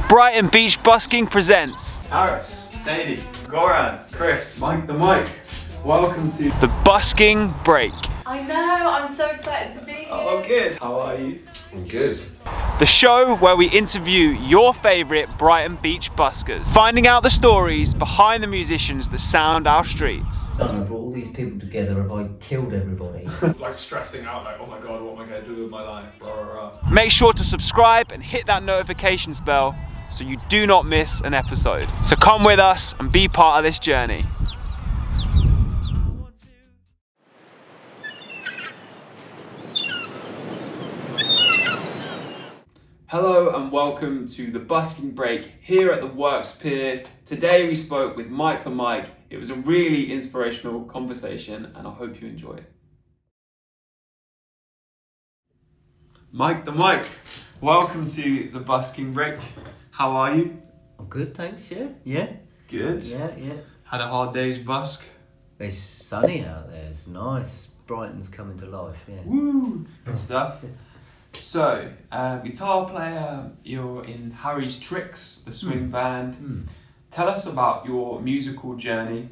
Brighton Beach Busking presents Harris, Sadie, Goran, Chris, Mike the Mike. Welcome to the Busking Break. I know, I'm so excited to be here. Oh, good. How are you? I'm good. The show where we interview your favourite Brighton Beach buskers, finding out the stories behind the musicians that sound our streets. I brought all these people together, have I killed everybody? Like stressing out, like, oh my god, what am I going to do with my life? Rah, rah, rah. Make sure to subscribe and hit that notifications bell so you do not miss an episode. So come with us and be part of this journey. Hello and welcome to the Busking Break here at the Works Pier. Today we spoke with Mike the Mike. It was a really inspirational conversation and I hope you enjoy it. Mike the Mike, welcome to the Busking Break. How are you? I'm good, thanks, yeah. Good. Yeah. Had a hard day's busk? It's sunny out there, it's nice. Brighton's coming to life, yeah. Woo! Good stuff. So, guitar player, you're in Harry's Tricks, the swing band. Tell us about your musical journey.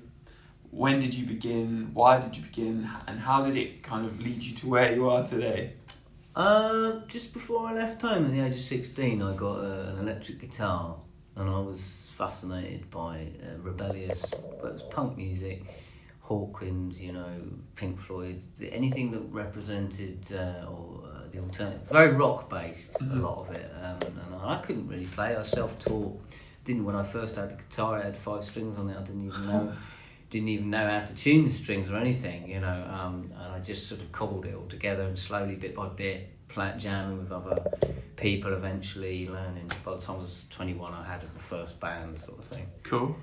When did you begin? Why did you begin? And how did it kind of lead you to where you are today? Just before I left home at the age of 16, I got an electric guitar and I was fascinated by rebellious, but it was punk music, Hawkwind, Pink Floyd, anything that represented the alternative, very rock based, a lot of it, and I couldn't really play. I was self-taught. When I first had the guitar, I had 5 strings on it. I didn't even know how to tune the strings or anything, and I just sort of cobbled it all together and slowly, bit by bit, jamming with other people, eventually learning. By the time I was 21, I had the first band sort of thing. Cool.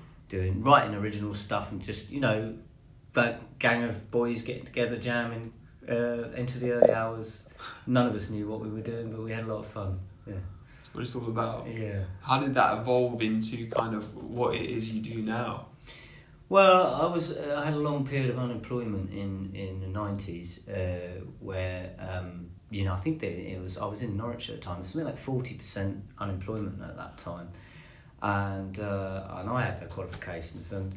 Writing original stuff and just, that gang of boys getting together, jamming into the early hours. None of us knew what we were doing, but we had a lot of fun. Yeah. That's what it's all about. Yeah. How did that evolve into kind of what it is you do now? Well, I had a long period of unemployment in the 90s, where I think I was in Norwich at the time. Something like 40% unemployment at that time, and I had no qualifications. And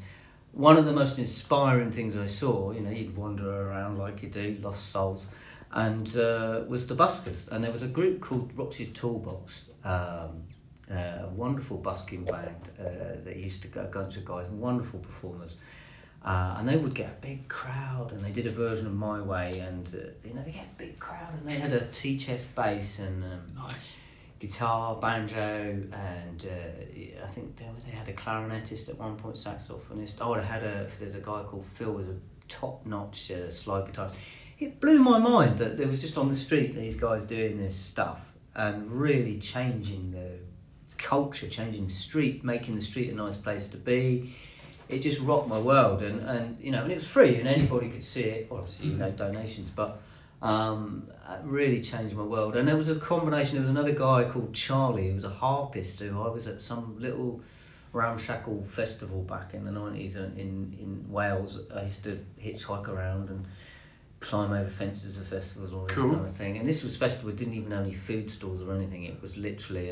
one of the most inspiring things I saw, you'd wander around like you do, lost souls, and was the Buskers. And there was a group called Roxys Toolbox, a wonderful busking band that used to go, a bunch of guys, wonderful performers. And they would get a big crowd, and they did a version of My Way, and they get a big crowd, and they had a T-chest bass and Nice. guitar, banjo, and I think they had a clarinetist at one point, saxophonist. There's a guy called Phil with a top-notch slide guitar. It blew my mind that there was just on the street these guys doing this stuff and really changing the culture, changing the street, making the street a nice place to be. It just rocked my world, and it was free and anybody could see it. Obviously, donations, but it really changed my world. And there was a combination. There was another guy called Charlie who was a harpist who I was at some little ramshackle festival back in the 90s in Wales. I used to hitchhike around and climb over fences of festivals, all this kind of thing. And this was a festival that didn't even have any food stalls or anything. It was literally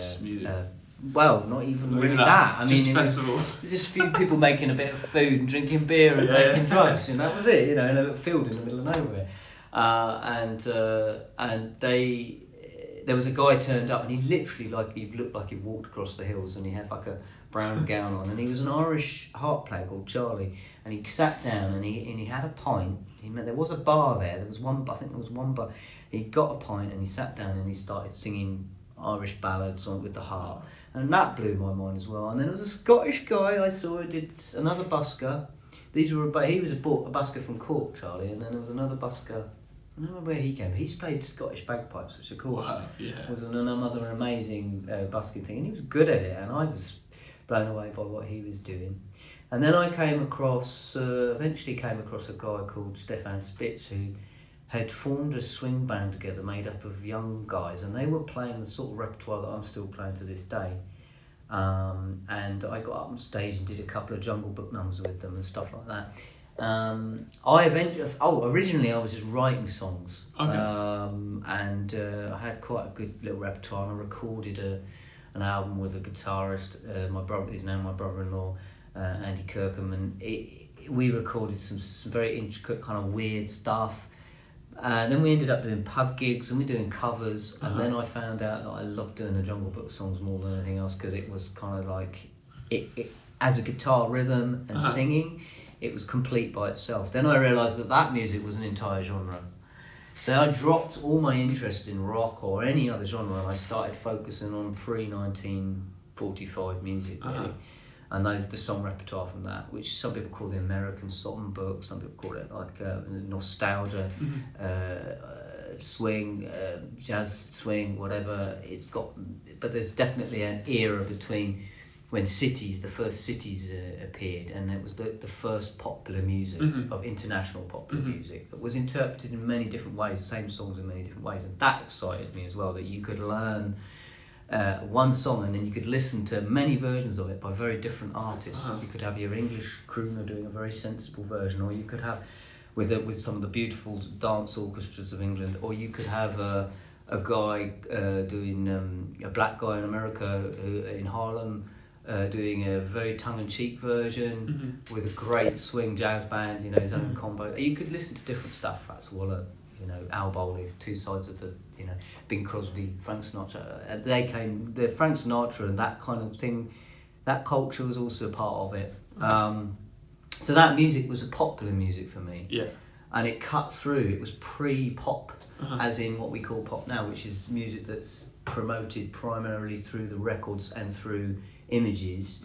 not even really that. I mean, it was just a few people making a bit of food and drinking beer and taking drugs, and that was it. In a field in the middle of nowhere. There was a guy turned up, and he literally he looked like he walked across the hills, and he had like a brown gown on, and he was an Irish harp player called Charlie, and he sat down and he had a pint. There was a bar there. There was one. I think there was one bar. He got a pint and he sat down and he started singing Irish ballads with the harp, and that blew my mind as well. And then there was a Scottish guy I saw who did another busker. He was a busker from Cork, Charlie, and then there was another busker. I don't remember where he came. He's played Scottish bagpipes, which of course was another amazing busking thing, and he was good at it, and I was blown away by what he was doing. And then I eventually came across a guy called Stefan Spitz who had formed a swing band together made up of young guys, and they were playing the sort of repertoire that I'm still playing to this day. And I got up on stage and did a couple of Jungle Book numbers with them and stuff like that. Originally I was just writing songs. Okay. And I had quite a good little repertoire, and I recorded an album with a guitarist, my brother, who's now my brother-in-law, Andy Kirkham, and we recorded some very intricate kind of weird stuff. And then we ended up doing pub gigs and we're doing covers. And then I found out that I loved doing the Jungle Book songs more than anything else, because it was kind of like it as a guitar rhythm and singing, it was complete by itself. Then I realised that music was an entire genre. So I dropped all my interest in rock or any other genre, and I started focusing on pre-1945 music, really. And the song repertoire from that, which some people call the American songbook, some people call it like nostalgia, swing, jazz swing, whatever. It's got, but there's definitely an era between when the first cities appeared, and it was the first popular music of international popular music that was interpreted in many different ways, the same songs in many different ways, and that excited me as well, that you could learn one song and then you could listen to many versions of it by very different artists. You could have your English crooner doing a very sensible version, or you could have with some of the beautiful dance orchestras of England, or you could have a guy doing a black guy in America in Harlem doing a very tongue-in-cheek version with a great swing jazz band, his own combo. You could listen to different stuff. Fats Waller, Al Bowley, two sides of the, Bing Crosby, Frank Sinatra. They came, the Frank Sinatra and that kind of thing, that culture was also a part of it. So that music was a popular music for me. Yeah. And it cut through. It was pre-pop, as in what we call pop now, which is music that's promoted primarily through the records and through images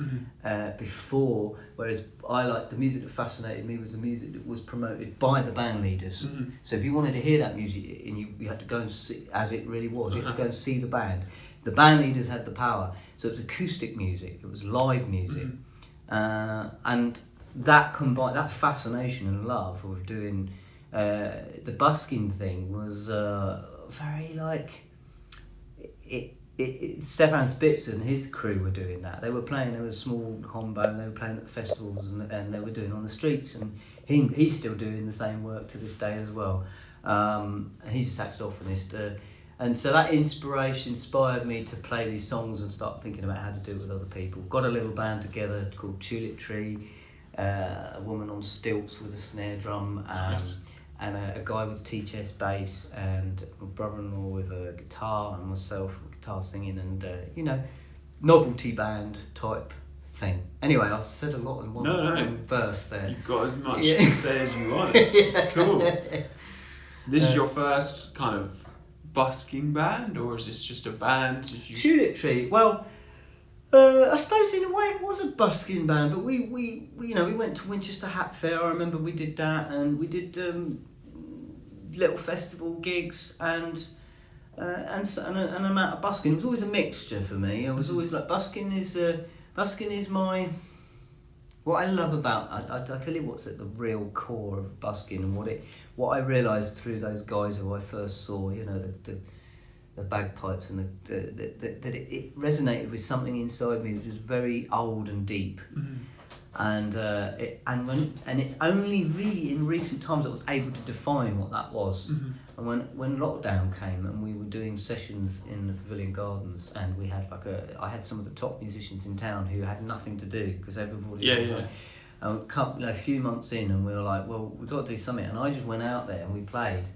before, whereas I like the music that fascinated me was the music that was promoted by the band leaders. So if you wanted to hear that music, and you had to go and see, as it really was, you had to go and see the band. The band leaders had the power. So it was acoustic music, it was live music, and that combined, that fascination and love of doing the busking thing was very like Stefan Spitzer and his crew were doing that. They were playing, there was a small combo, and they were playing at festivals, and they were doing on the streets, and he's still doing the same work to this day as well. And he's a saxophonist, and so that inspiration inspired me to play these songs and start thinking about how to do it with other people. Got a little band together called Tulip Tree, a woman on stilts with a snare drum, and a guy with T-chest bass, and my brother-in-law with a guitar, and myself with guitar singing, and novelty band type thing. Anyway, I've said a lot in one burst there. You've got as much to say as you want. It's cool. So this is your first kind of busking band, or is this just a band? Tulip Tree. Well, I suppose in a way it was a busking band, but we went to Winchester Hat Fair. I remember we did that, and we did little festival gigs and an amount of busking. It was always a mixture for me. I was always like, busking is my, what I love about. I tell you what's at the real core of busking, and what I realised through those guys who I first saw. The bagpipes and that it resonated with something inside me that was very old and deep, and it's only really in recent times I was able to define what that was. And when lockdown came and we were doing sessions in the Pavilion Gardens, and we had I had some of the top musicians in town who had nothing to do because everybody and a few months in, and we were like, well, we've got to do something, and I just went out there and we played.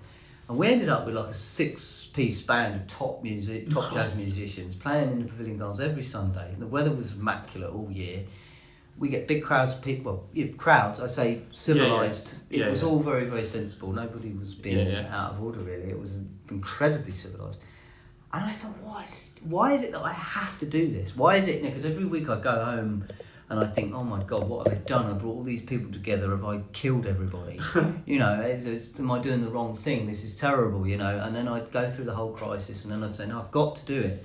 And we ended up with like a 6-piece band of top jazz musicians playing in the Pavilion Gardens every Sunday. The weather was immaculate all year. We get big crowds of people, crowds, I say civilised. It was all very, very sensible. Nobody was being out of order really. It was incredibly civilised. And I thought, why is it that I have to do this? Why is it, because every week I go home and I think, oh my God, what have I done? I brought all these people together. Have I killed everybody? Am I doing the wrong thing? This is terrible, And then I'd go through the whole crisis, and then I'd say, no, I've got to do it.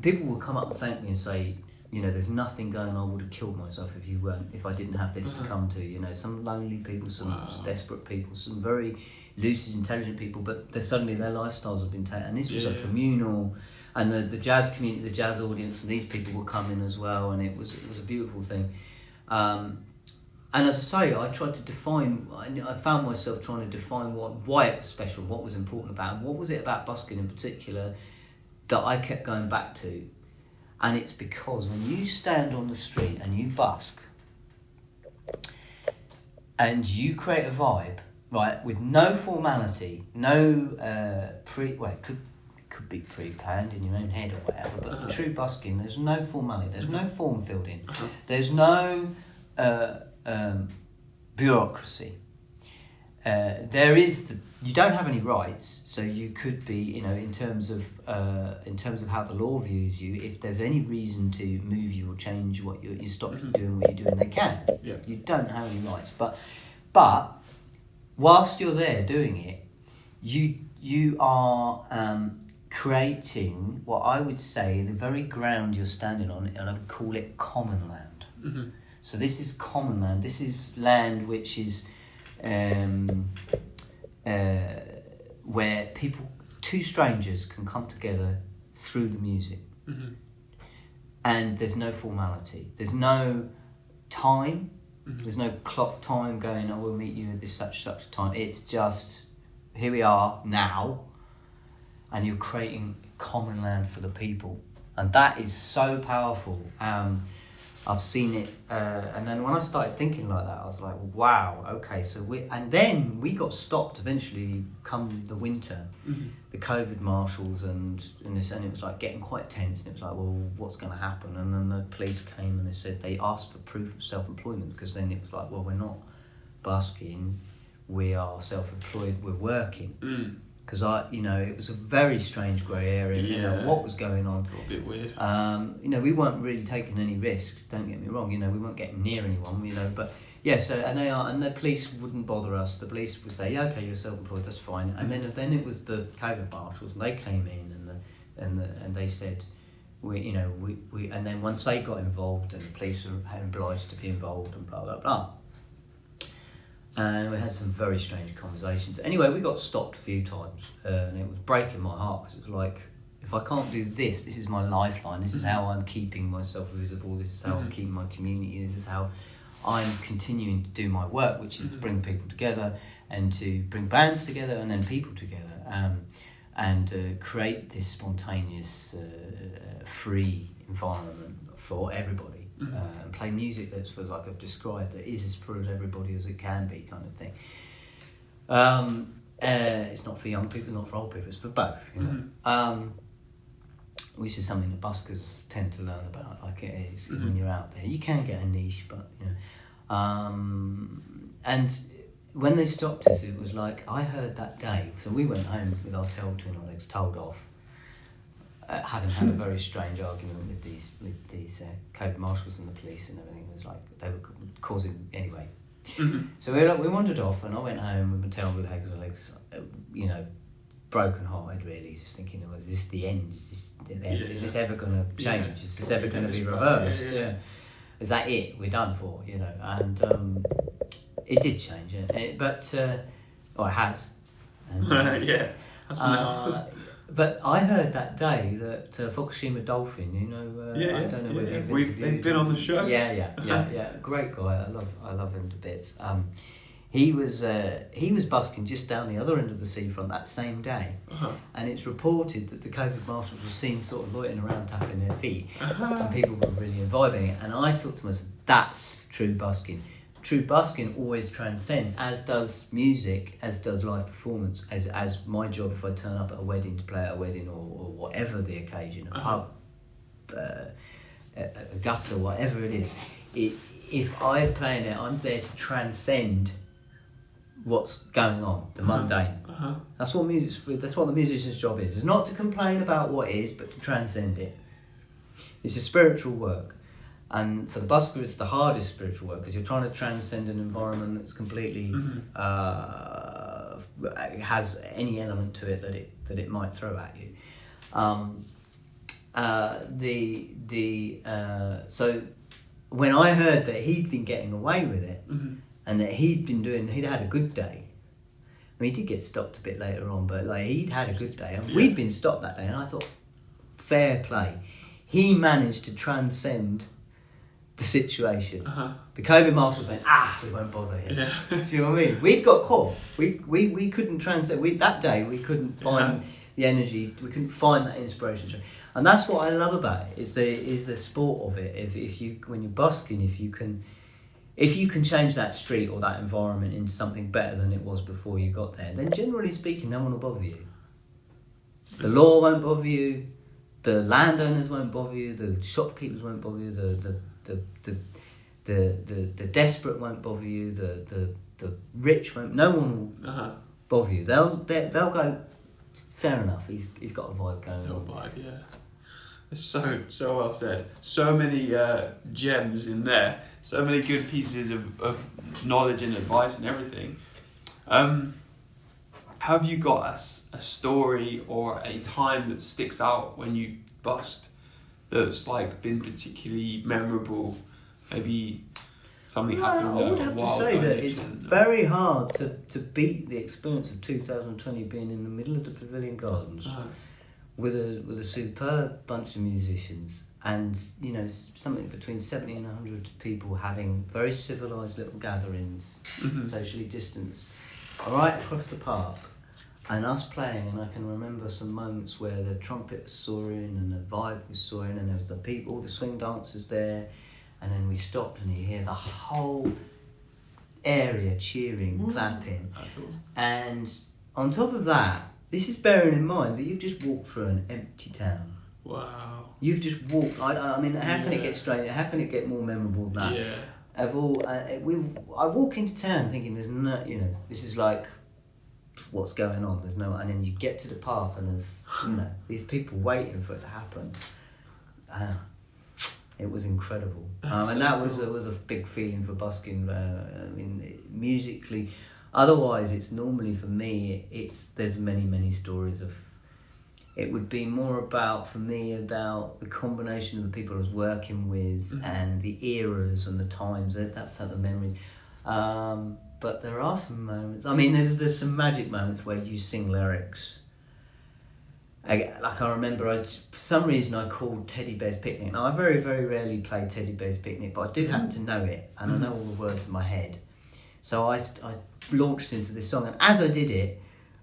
People would come up and thank me and say, there's nothing going on. I would have killed myself if I didn't have this to come to. Some lonely people, some desperate people, some very lucid, intelligent people, but suddenly their lifestyles have been taken. And this was a communal. And the jazz community, the jazz audience, and these people would come in as well, and it was a beautiful thing. And as I say, I tried to define. I found myself trying to define why it was special, what was important about, and what was it about busking in particular that I kept going back to. And it's because when you stand on the street and you busk and you create a vibe, right, with no formality, no it could be pre-planned in your own head or whatever, but true busking, there's no formality, there's no form filled in, there's no bureaucracy. You don't have any rights, so you could be, in terms of how the law views you. If there's any reason to move you or change what you stop doing what you're doing, they can. Yeah. You don't have any rights, but whilst you're there doing it, you are creating what I would say the very ground you're standing on, and I would call it common land. Mm-hmm. So this is common land. This is land which is where two strangers can come together through the music. Mm-hmm. And there's no formality. There's no time. Mm-hmm. There's no clock time going, we'll meet you at this such time. It's just, here we are now, and you're creating common land for the people. And that is so powerful. I've seen it, and then when I started thinking like that, I was like, wow, okay, and then we got stopped eventually come the winter, the COVID marshals and it was like getting quite tense, and it was like, well, what's going to happen? And then the police came and they said, they asked for proof of self-employment, because then it was like, well, we're not busking, we are self-employed, we're working. Because it was a very strange grey area. What was going on? Got a bit weird. We weren't really taking any risks. Don't get me wrong. We weren't getting near anyone. But yeah. So and the police wouldn't bother us. The police would say, yeah, okay, you're self-employed, that's fine. And then it was the COVID marshals, and they came in and they said, we and then once they got involved, and the police were obliged to be involved, and blah blah blah. And we had some very strange conversations. Anyway, we got stopped a few times, and it was breaking my heart, because it was like, if I can't do this is my lifeline, this is how I'm keeping myself visible, this is how I'm keeping my community, this is how I'm continuing to do my work, which is to bring people together, and to bring bands together, and then people together, and create this spontaneous, free environment for everybody. And play music that's, like I've described, that is as for everybody as it can be, kind of thing. It's not for young people, not for old people, it's for both, which is something that buskers tend to learn about, like it is when you're out there. You can get a niche, but and when they stopped us, it was like, I heard that day, so we went home with our tail between our legs, told off, having had a very strange argument with these COVID marshals and the police and everything. It was like they were causing anyway. So we wandered off, and I went home with my tail with legs, broken hearted, really, just thinking, is this the end? Is this ever going to change? Is this ever going to be reversed? Is that it? We're done for, And it did change, but it has. And, That's but I heard that day that Fukushima Dolphin, I don't know whether you've interviewed him. We've been on the show. Yeah. Great guy. I love him to bits. He was busking just down the other end of the seafront that same day, and it's reported that the COVID marshals were seen sort of loitering around tapping their feet, and people were really imbibing it. And I thought to myself, that's true busking. True busking always transcends, as does music, as does live performance, as my job if I turn up at a wedding to play at a wedding, or whatever the occasion, a pub, a gutter, whatever it is. If I'm playing it, I'm there to transcend what's going on, the mundane. That's what music's for. That's what the musician's job is. It's not to complain about what is, but to transcend it. It's a spiritual work. And for the busker, it's the hardest spiritual work, because you're trying to transcend an environment that's completely has any element to it that it might throw at you. So when I heard that he'd been getting away with it, and that he'd had a good day. I mean, he did get stopped a bit later on, but he'd had a good day, and we'd been stopped that day, and I thought, fair play. He managed to transcend the situation. The COVID marshals went, we won't bother here. Do you know what I mean? We'd got caught. We couldn't transcend. That day we couldn't find the energy. We couldn't find that inspiration, and that's what I love about it. Is the sport of it. If you when you're busking, if you can change that street or that environment into something better than it was before you got there, then generally speaking, no one will bother you. The law won't bother you. The landowners won't bother you. The shopkeepers won't bother you. The desperate won't bother you. The rich won't. No one will bother you. They'll go. Fair enough. He's got a vibe going No on. vibe, yeah. It's so well said. So many gems in there. So many good pieces of knowledge and advice and everything. Have you got a story or a time that sticks out when you bust that's like been particularly memorable? Maybe something happened. I would have to say that it's very hard to beat the experience of 2020 being in the middle of the Pavilion Gardens with a superb bunch of musicians, and something between 70 and 100 people having very civilised little gatherings, socially distanced, right across the park, and us playing. And I can remember some moments where the trumpet was soaring and the vibe was soaring, and there was the people, all the swing dancers there, and then we stopped and you hear the whole area cheering, clapping. That's awesome. And on top of that, this is bearing in mind that you've just walked through an empty town. Wow. You've just walked. I mean, how can it get strange? How can it get more memorable than that? Yeah. I walk into town thinking there's no, this is like, what's going on? There's no, and then you get to the park and there's, these people waiting for it to happen. It was incredible, and that was a big feeling for busking. I mean, musically. Otherwise, it's normally for me. There's many stories of. It would be more about the combination of the people I was working with and the eras and the times. That's how the memories. But there are some moments. I mean, there's some magic moments where you sing lyrics. I remember, for some reason, I called Teddy Bear's Picnic. Now, I very, very rarely play Teddy Bear's Picnic, but I do happen to know it, and I know all the words in my head. So I launched into this song, and as I did it,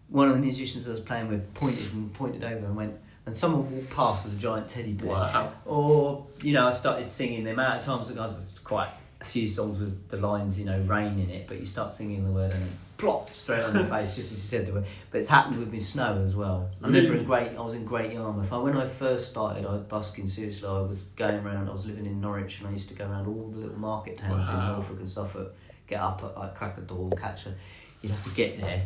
one of the musicians I was playing with pointed over and went, and someone walked past with a giant teddy bear. Wow. Or, I started singing the amount of times that there's quite a few songs with the lines, rain in it, but you start singing the word and then plop straight on your face, just as you said the word. But it's happened with me snow as well. I remember I was in Great Yarmouth. When I first started busking seriously, I was going around, I was living in Norwich, and I used to go around all the little market towns in Norfolk and Suffolk, get up at crack of dawn, you'd have to get there,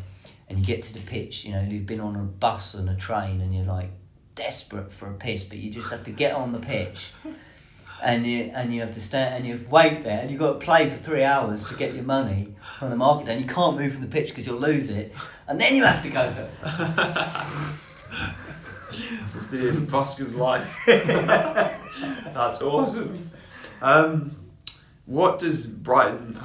and you get to the pitch, you've been on a bus and a train, and you're like desperate for a piss, but you just have to get on the pitch. And you have to stand and you wait there, and you've got to play for 3 hours to get your money on the market day, and you can't move from the pitch because you'll lose it, and then you have to go there. It's the busker's life. That's awesome. How does Brighton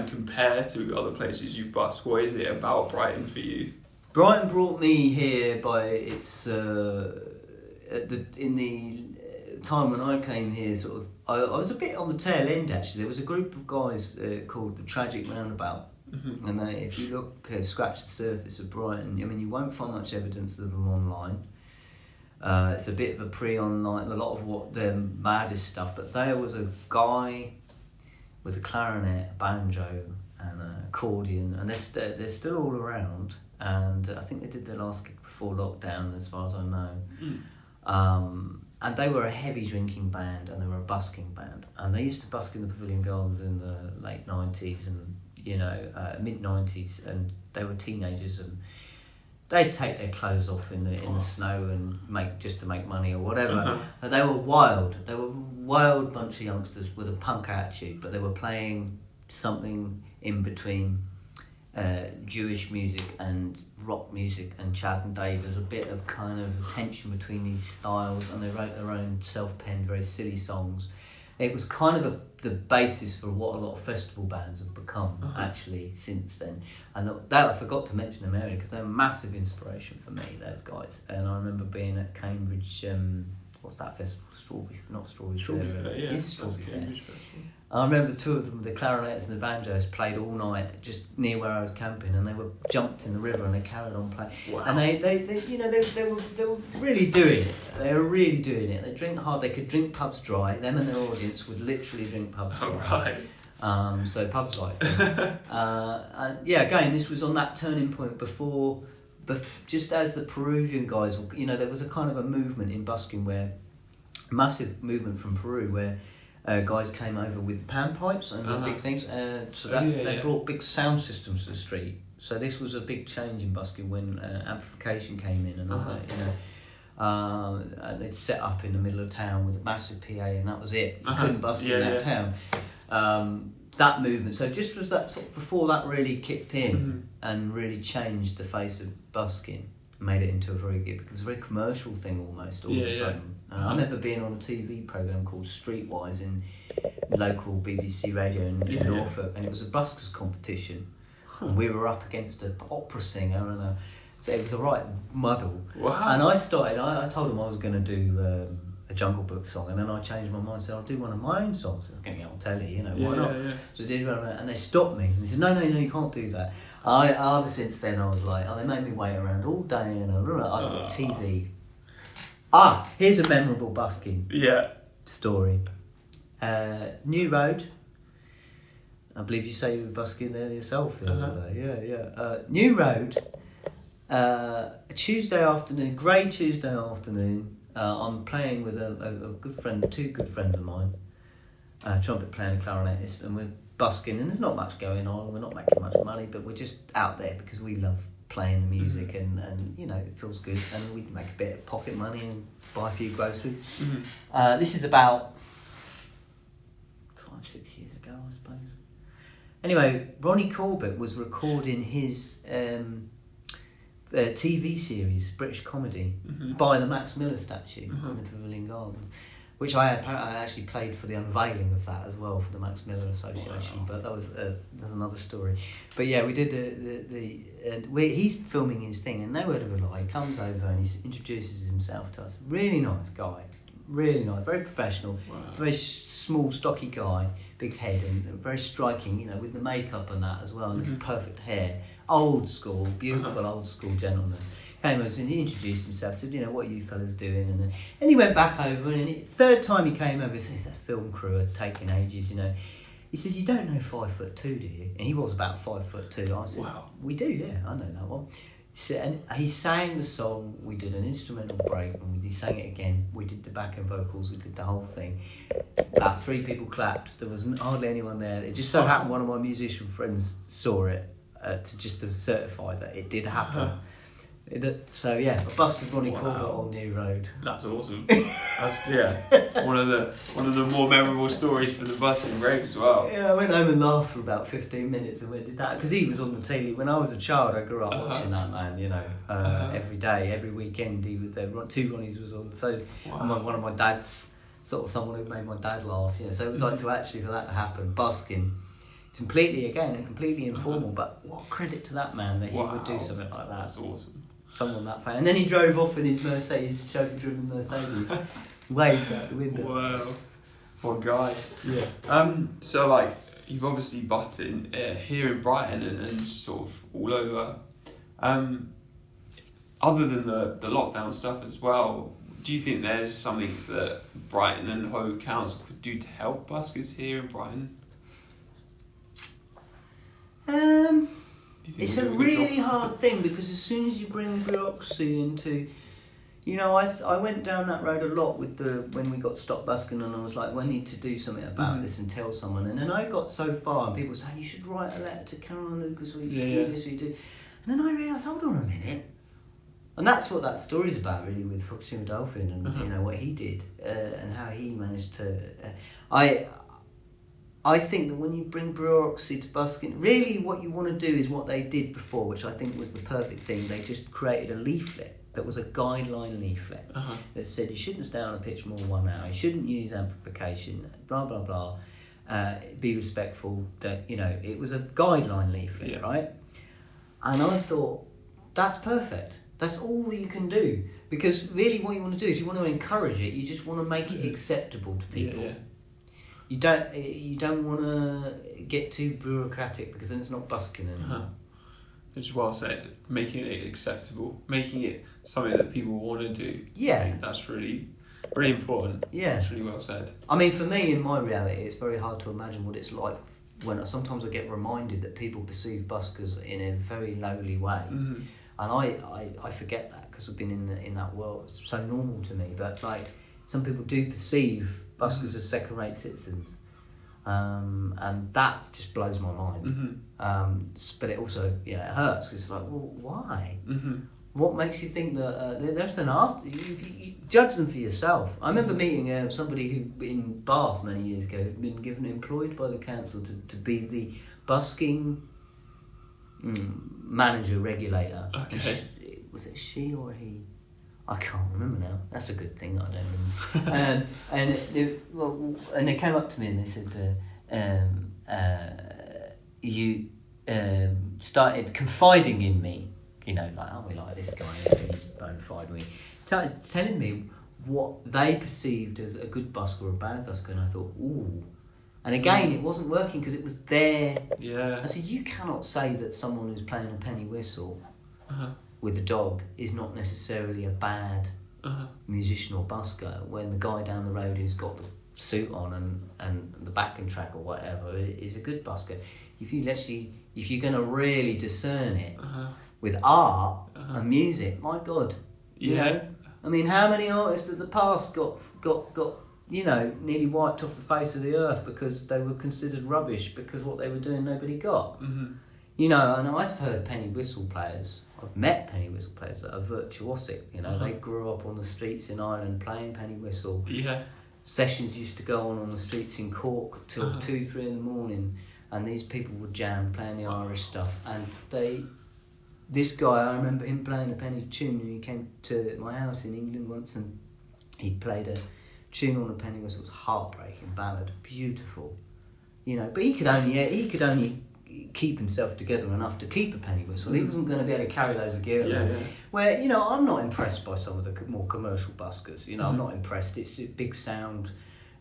compare to other places you busk? What is it about Brighton for you? Brighton brought me here by its in the time when I came here, sort of, I was a bit on the tail end actually. There was a group of guys called the Tragic Roundabout, and if you look, scratch the surface of Brighton, I mean, you won't find much evidence of them online. It's a bit of a pre-online, a lot of what their maddest stuff, but there was a guy with a clarinet, a banjo, and an accordion, and they're still all around, and I think they did their last gig before lockdown, as far as I know. And they were a heavy drinking band, and they were a busking band, and they used to busk in the Pavilion Gardens in the late 90s and mid 90s, and they were teenagers, and they'd take their clothes off in the snow and to make money or whatever. And they were wild. They were a wild bunch of youngsters with a punk attitude, but they were playing something in between Jewish music and rock music and Chaz and Dave. There's a bit of kind of tension between these styles, and they wrote their own self-penned, very silly songs. It was kind of the basis for what a lot of festival bands have become actually since then. And that I forgot to mention them earlier because they're a massive inspiration for me, those guys. And I remember being at Cambridge, what's that festival? Strawberry Fair. Yeah, It's Strawberry Fair. I remember two of them, the clarinetist and the banjoist, played all night just near where I was camping, and they were jumped in the river and they carried on playing. Wow. And they were really doing it. They were really doing it. They drink hard. They could drink pubs dry. Them and their audience would literally drink pubs dry. Right. So pubs like them. And yeah, again, this was on that turning point before, just as the Peruvian guys, there was a kind of a movement in busking where, massive movement from Peru where guys came over with panpipes and big things, so that they brought big sound systems to the street. So this was a big change in busking when amplification came in and all that, and they'd set up in the middle of town with a massive PA, and that was it. You couldn't busk in that town. That movement. So just was that sort of before that really kicked in and really changed the face of busking. Made it into a very good, because it's a very commercial thing almost all of a sudden. I remember being on a TV programme called Streetwise in local BBC radio in Norfolk, and it was a buskers competition, and we were up against an opera singer, and so it was a right muddle. Wow. And I told them I was going to do a Jungle Book song, and then I changed my mind and said I'll do one of my own songs. I'm going to get on telly, why not? So I did one, and they stopped me and they said no, you can't do that. Ever since then I was like, they made me wait around all day, and I thought TV. Here's a memorable busking story. New Road. I believe you say you were busking there yourself the other day. New Road. A Tuesday afternoon, grey Tuesday afternoon. I'm playing with a good friend, two good friends of mine, trumpet player and a clarinetist, and we're busking, and there's not much going on, we're not making much money, but we're just out there because we love playing the music, and it feels good, and we can make a bit of pocket money and buy a few groceries. This is about 5-6 years ago, I suppose. Anyway, Ronnie Corbett was recording his TV series, British comedy, by the Max Miller statue in the Pavilion Gardens, which I actually played for the unveiling of that as well for the Max Miller Association. Wow. But that's another story. But yeah, we did he's filming his thing, and no word of a lie, he comes over and he introduces himself to us. Really nice guy, really nice, very professional, very small, stocky guy, big head, and very striking, with the makeup and that as well, and the perfect hair. Old school, beautiful old school gentleman. Came over and he introduced himself, said, what are you fellas doing? And he went back over, and third time he came over, says that film crew are taking ages, He says, you don't know 5'2", do you? And he was about 5'2". I said, wow. We do, yeah, I know that one. He said, and he sang the song, we did an instrumental break, and he sang it again. We did the back end vocals, we did the whole thing. About 3 people clapped, there was hardly anyone there. It just so happened one of my musician friends saw it, to certify that it did happen. So yeah, I busted Ronnie Corbett on New Road. That's awesome. That's one of the more memorable stories for the Busking Break as well. Yeah, I went home and laughed for about 15 minutes and we did that because he was on the telly. When I was a child, I grew up watching that man. Every day, every weekend. He was there. 2 Ronnies was on. So one of my dad's sort of someone who made my dad laugh. So it was like for that to happen, busking. It's completely informal, but what credit to that man that he would do something like that. That's awesome. Someone that fan. And then he drove off in his Mercedes, chauffeur-driven Mercedes, waved out the window. Wow. What a guy. Yeah. So, you've obviously busted here in Brighton and sort of all over. Other than the lockdown stuff as well, do you think there's something that Brighton and Hove Council could do to help buskers here in Brighton? It's a really hard thing because as soon as you bring bureaucracy into, I went down that road a lot when we got stopped busking, and I was like, well, I need to do something about this and tell someone. And then I got so far, and people saying you should write a letter to Caroline Lucas, or you should do this, or you do. And then I realised, hold on a minute. And that's what that story's about, really, with Foxy Dolphin and what he did and how he managed to. I think that when you bring bureaucracy to busking, really what you want to do is what they did before, which I think was the perfect thing. They just created a leaflet that was a guideline leaflet that said you shouldn't stay on a pitch more than 1 hour, you shouldn't use amplification, blah, blah, blah, be respectful, it was a guideline leaflet, right? And I thought, that's perfect. That's all that you can do. Because really what you want to do is you want to encourage it, you just want to make it acceptable to people. You don't want to get too bureaucratic because then it's not busking anymore. Which is well said. Making it acceptable, making it something that people want to do. Yeah. I think that's really, really important. Yeah. That's really well said. I mean, for me, in my reality, it's very hard to imagine what it's like when sometimes I get reminded that people perceive buskers in a very lowly way. Mm-hmm. And I forget that because I've been in that world. It's so normal to me. But like, some people do perceive buskers as second-rate citizens. And that just blows my mind. Mm-hmm. But it also, it hurts because it's like, well, why? Mm-hmm. What makes you think that there's an art? You judge them for yourself. I remember meeting somebody who in Bath many years ago had been employed by the council to be the busking manager regulator. Okay. Was it she or he? I can't remember now. That's a good thing. I don't remember. And they came up to me and they said, "You started confiding in me. Like, oh, we like this guy. He's bona fide. Telling me what they perceived as a good busker or a bad busker." And I thought, ooh. And again, it wasn't working because it was there. Yeah. I said, you cannot say that someone who's playing a penny whistle with a dog is not necessarily a bad musician or busker when the guy down the road who's got the suit on and the backing track or whatever is a good busker. If you're going to really discern it with art and music, my God, you know. I mean, how many artists of the past got nearly wiped off the face of the earth because they were considered rubbish because what they were doing nobody got. Mm-hmm. And I've heard penny whistle players. I've met penny whistle players that are virtuosic. They grew up on the streets in Ireland playing penny whistle. Yeah. Sessions used to go on the streets in Cork till 2-3 in the morning, and these people would jam playing the Irish stuff. And this guy, I remember him playing a penny tune, and he came to my house in England once, and he played a tune on a penny whistle. It was heartbreaking ballad, beautiful, But he could only keep himself together enough to keep a penny whistle. He wasn't going to be able to carry loads of gear around. Yeah. Where I'm not impressed by some of the more commercial buskers. I'm not impressed. It's a big sound.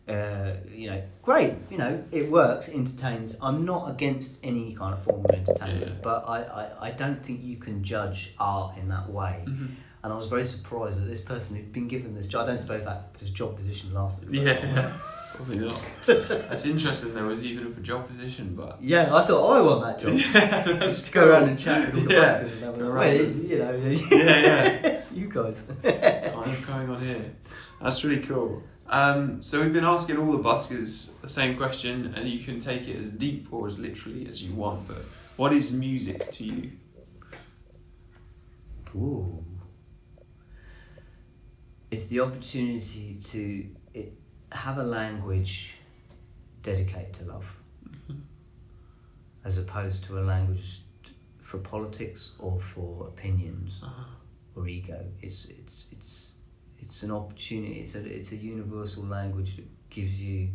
Great. It works, entertains. I'm not against any kind of form of entertainment, but I don't think you can judge art in that way. Mm-hmm. And I was very surprised that this person who'd been given this job, I don't suppose that his job position lasted. Probably not. That's interesting there was even a job position, but... Yeah, I thought I want that job. Let's go around and chat with all the buskers and having a Yeah. You guys. I'm going on here. That's really cool. So we've been asking all the buskers the same question, and you can take it as deep or as literally as you want, but what is music to you? Ooh. It's the opportunity to have a language dedicated to love, as opposed to a language for politics or for opinions or ego. It's an opportunity. It's a universal language that gives you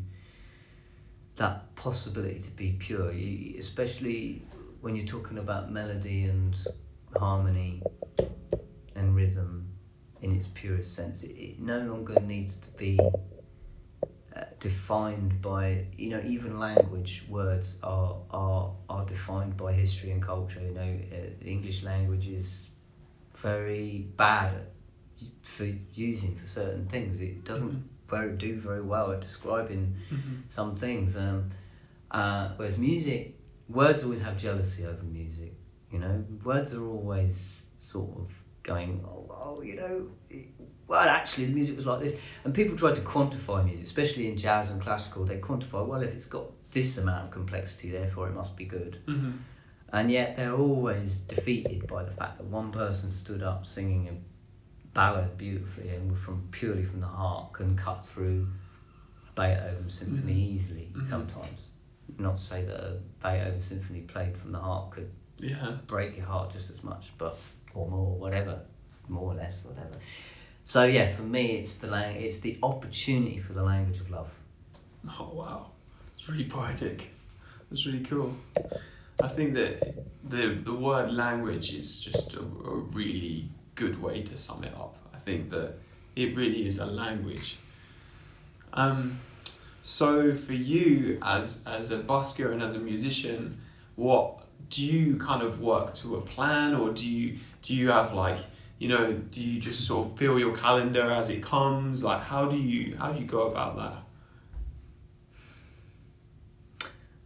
that possibility to be pure, especially when you're talking about melody and harmony and rhythm in its purest sense. It no longer needs to be defined by, even language. Words are defined by history and culture. English language is very bad for using for certain things. It doesn't do very well at describing some things. Whereas music, words always have jealousy over music. Words are always sort of going, well, actually the music was like this. And people tried to quantify music, especially in jazz and classical. They quantify, well, if it's got this amount of complexity, therefore it must be good. Mm-hmm. And yet they're always defeated by the fact that one person stood up singing a ballad beautifully and purely from the heart can cut through a Beethoven symphony easily sometimes. Not to say that a Beethoven symphony played from the heart could break your heart just as much, but or more, whatever, more or less, whatever. So yeah, for me, it's the opportunity for the language of love. Oh wow, it's really poetic. It's really cool. I think that the word language is just a really good way to sum it up. I think that it really is a language. So for you as a busker and as a musician, what do you kind of work to a plan, or do you have like, you know, do you just sort of fill your calendar as it comes? Like how do you go about that?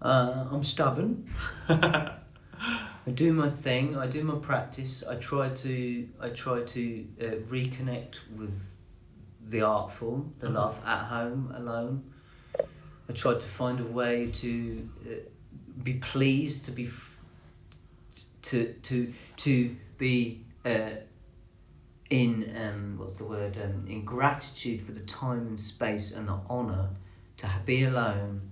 I'm stubborn. I do my thing. I do my practice. I try to reconnect with the art form, the love at home alone. I try to find a way to be pleased, to be in gratitude for the time and space and the honour to be alone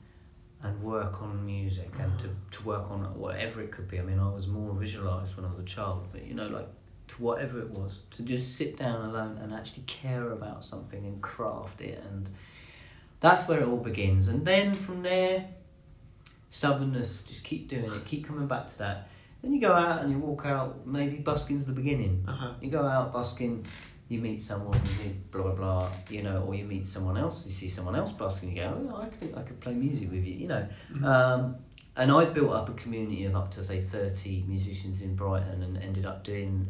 and work on music and to work on whatever it could be. I mean, I was more visualised when I was a child, but you know, like to whatever it was, to just sit down alone and actually care about something and craft it, and that's where it all begins. And then from there, stubbornness, just keep doing it, keep coming back to that. Then you go out and you walk out, maybe busking's the beginning. You go out busking, you meet someone, you meet blah, blah, blah, you know, or you meet someone else, you see someone else busking, you go, oh, I think I could play music with you, you know. And I built up a community of up to, say, 30 musicians in Brighton, and ended up doing,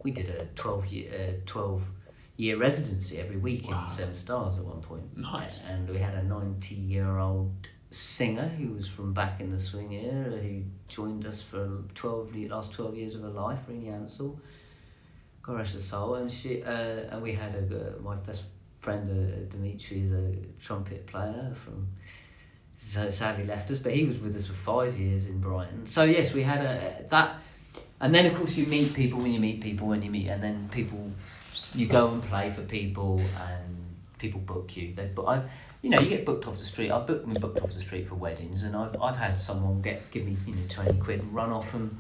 we did a 12-year residency every week in Seven Stars at one point. Nice. And we had a 90-year-old singer who was from back in the swing era, who joined us for last 12 years of her life, Rini Ansell. God rest her soul. And she and we had my best friend Dimitri is a trumpet player from, so sadly left us, but he was with us for 5 years in Brighton. So yes, we had that, and then of course you meet people, and then people, you go and play for people, and people book you. You get booked off the street. I've been booked off the street for weddings, and I've had someone give me 20 quid and run off and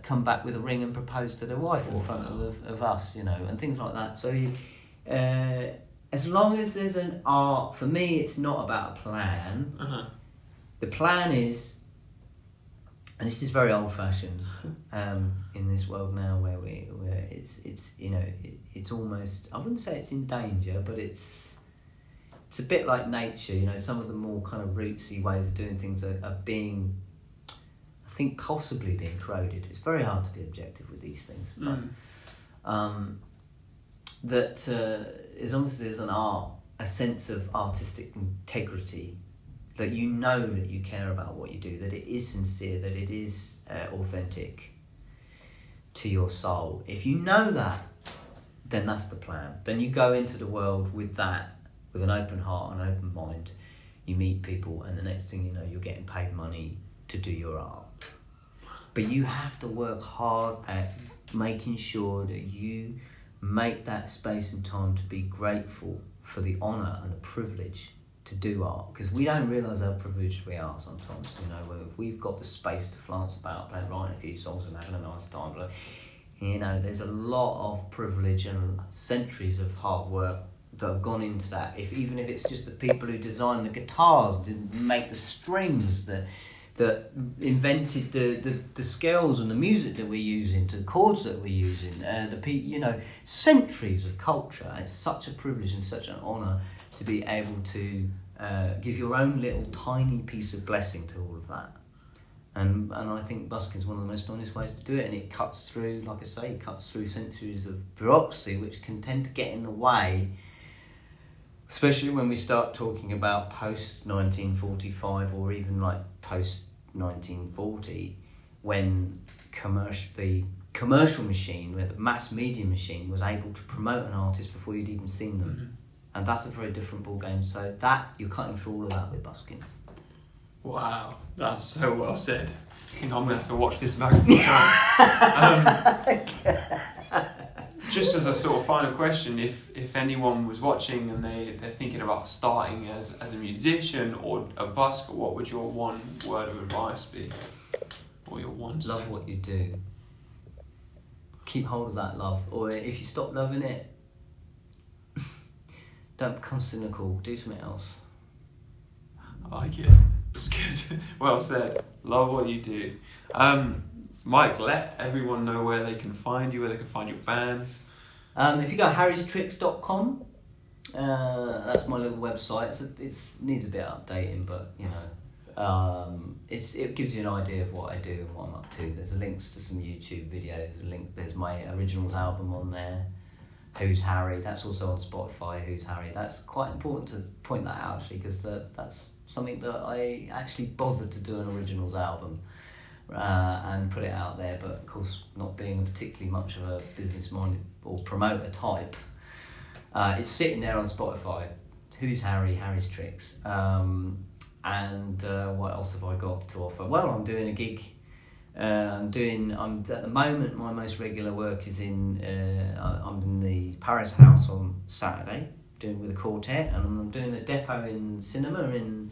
come back with a ring and propose to their wife in front of us, and things like that. So as long as there's an art, for me, it's not about a plan. The plan is, and this is very old-fashioned in this world now, where it's almost, I wouldn't say it's in danger, but it's a bit like nature. Some of the more kind of rootsy ways of doing things are being, I think, possibly being corroded. It's very hard to be objective with these things, but that as long as there's a sense of artistic integrity, that you know that you care about what you do, that it is sincere, that it is authentic to your soul. If you know that, then that's the plan. Then you go into the world with that, with an open heart and open mind. You meet people, and the next thing you know, you're getting paid money to do your art. But you have to work hard at making sure that you make that space and time to be grateful for the honour and the privilege to do art, because we don't realise how privileged we are sometimes. If we've got the space to flance about, writing a few songs and having a nice time, there's a lot of privilege and centuries of hard work that have gone into that. Even if it's just the people who designed the guitars, didn't make the strings, that invented the scales and the music that we're using, the chords that we're using, centuries of culture. It's such a privilege and such an honour to be able to give your own little tiny piece of blessing to all of that. And I think busking is one of the most honest ways to do it, and it cuts through, like I say, centuries of bureaucracy, which can tend to get in the way, especially when we start talking about post-1945 or even like post-1940, when the commercial machine, where the mass media machine was able to promote an artist before you'd even seen them. And that's a very different ball game. So that, you're cutting through all of that with busking. Wow, that's so well said. I think I'm going to have to watch this back a few times. Just as a sort of final question, if anyone was watching and they're thinking about starting as a musician or a busker, what would your one word of advice be? Or your one Love saying? what you do. Keep hold of that love. Or if you stop loving it, don't become cynical. Do something else. I like it. It's good. Well said. Love what you do. Mike, let everyone know where they can find you, where they can find your bands. If you go harrystricks.com, That's my little website. It needs a bit of updating, but you know, it gives you an idea of what I do and what I'm up to. There's links to some YouTube videos. There's my originals album on there. Who's Harry? That's also on Spotify. Who's Harry? That's quite important to point that out actually, because that's something that I actually bothered to do an originals album and put it out there. But of course, not being particularly much of a business-minded or promoter type, it's sitting there on Spotify. Who's Harry? Harry's Tricks. And what else have I got to offer? Well, I'm doing a gig. I'm at the moment, my most regular work is I'm in the Paris House on Saturday, doing with a quartet, and I'm doing a depot in cinema in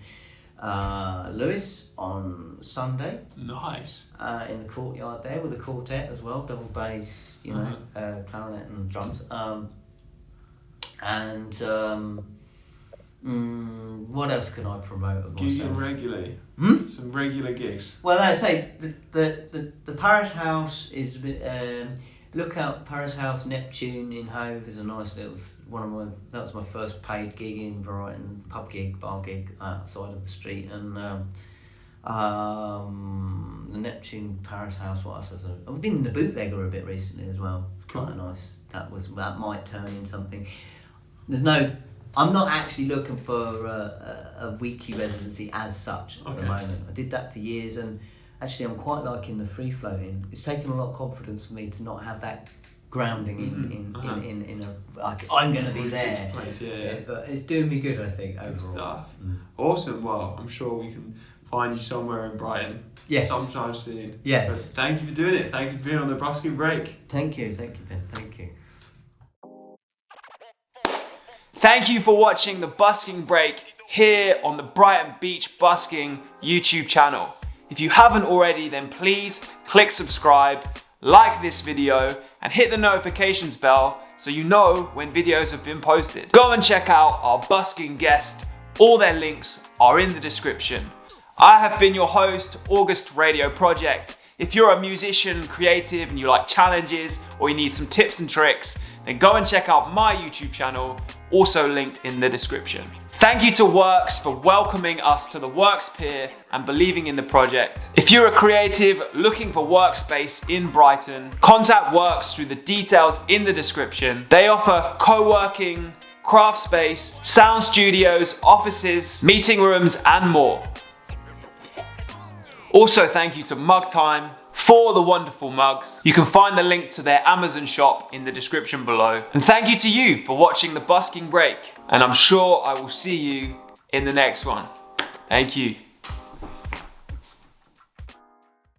Lewis on Sunday. Nice. In the courtyard there with a quartet as well, double bass, clarinet and drums. What else can I promote of myself? Gigging regularly. Some regular gigs. Well, I say the Paris House is a bit. Look out, Paris House Neptune in Hove is a nice little that was my first paid gig in Brighton, bar gig outside of the street, and the Neptune Paris House. What else? I've been in the Bootlegger a bit recently as well. It's quite a nice. That might turn in something. I'm not actually looking for a weekly residency as such at the moment. I did that for years, and actually I'm quite liking the free floating. It's taken a lot of confidence for me to not have that grounding in a like I'm going to be there. Place, But it's doing me good, I think, overall. Good stuff. Awesome. Well, I'm sure we can find you somewhere in Brighton. Yes. Sometime soon. Yeah. But thank you for doing it. Thank you for being on the Busking Break. Thank you, Ben. Thank you. Thank you for watching the Busking Break here on the Brighton Beach Busking YouTube channel. If you haven't already, then please click subscribe, like this video, and hit the notifications bell so you know when videos have been posted. Go and check out our busking guests. All their links are in the description. I have been your host, August Radio Project. If you're a musician, creative, and you like challenges, or you need some tips and tricks, then go and check out my YouTube channel, also linked in the description. Thank you to Works for welcoming us to the Works Pier and believing in the project. If you're a creative looking for workspace in Brighton, contact Works through the details in the description. They offer co-working, craft space, sound studios, offices, meeting rooms, and more. Also, thank you to Mug Time for the wonderful mugs. You can find the link to their Amazon shop in the description below. And thank you to you for watching the Busking Break. And I'm sure I will see you in the next one. Thank you.